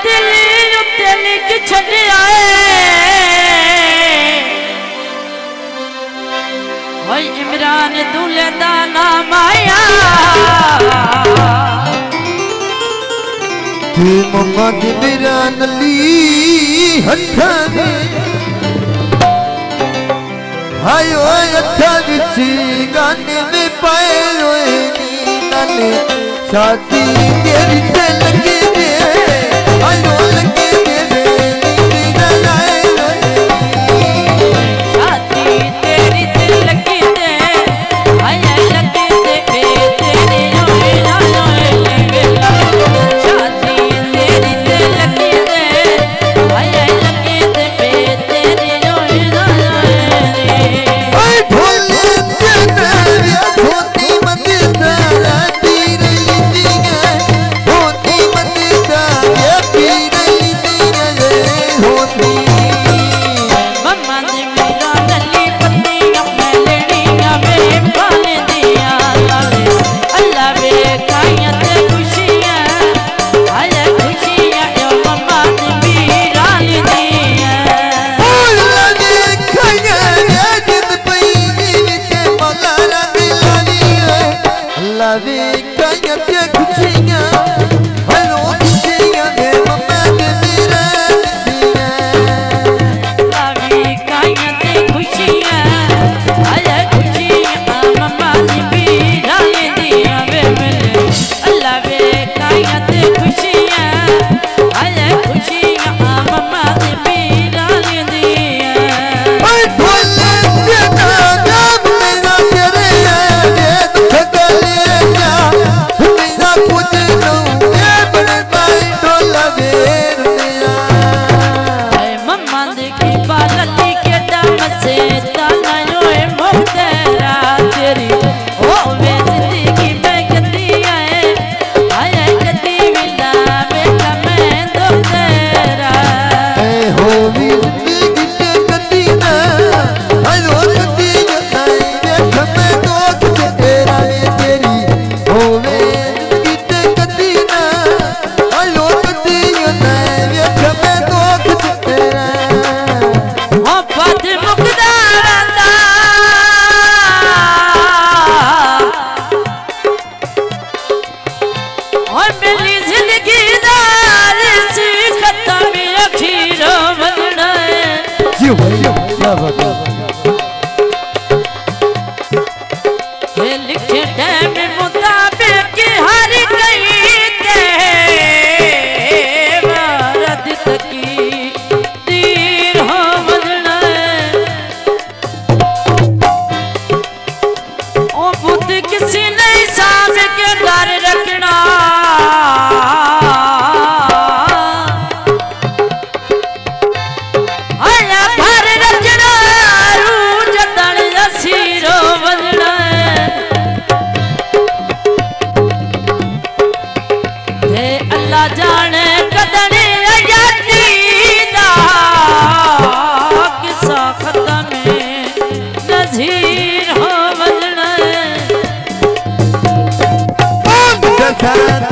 दिल उत्ते लिख छड़िया होई इमरान दूल्हे दा नाम आया मोहम्मद इमरान अली हथा हायो हथा विच गाने में पाए रोए नी शादी तेरी ते लगी दे हायो लगी दे नींद ना आए शादी तेरी ते लगी दे हाय लगी दे तेरी रोए ना रोए शादी तेरी ते लगी दे हाय लगी दे तेरी रोए ना रोए ओए ढोले ते तेरी धोती मंदिर पीर लीदिया धोती मंदिर पीर लीदिया होती मम्मा ने मेरा नली पत्तियां मैं लेनिया वे पाने दिया अल्लाह वे काइयां ते खुशियां हाय खुशियां यो मम्मा ने मेरा दिया अल्लाह ने खाया जिद पई विच मौला रंग लालिया अल्लाह वे काइयां ते खुशियां हलो खुशियां दे मम्मा दे मेरा दिया अभी काइयां ते खुशियां हाय खुशियां मम्मा ने मेरा दिया वे मिले अल्लाह वे काइयां ते खुशियां हाय खुशियां मम्मा ने मेरा दिया ओए ढोले ते नाम मेरा तेरे ये दुख गले जा मेरा कुछ नो ये बड़े भाई ढोला वेर मेरा मम्मा देखी बालती के दम से ताना रोए मोहतरा तेरी ओ वे जिंदगी में गती है आया गती मिला बेटा मैं तो तेरा ए हो भी जिंदगी ते गति ना हलो गति जताई देख मैं दोस्त तेरा ये तेरी हो वे जिंदगी ते गति ना हलो गति जताई देख मैं दोस्त तेरा मोहब्बत मुकदा रंदा और मेरी जिंदगी दार सी खत्म अखीर बनना क्यों क्या बात है ये लिखे टाइम मुताबिक हर गई ते भारत तकी तीर हो बनना ओ बुद्ध किसी नहीं साथ के डर रखना आया भर रचना रू जतन असीरो बनना हे अल्लाह जाने कदने आयाती दा किसा खत्म नज़ीर हो बनना दशहरा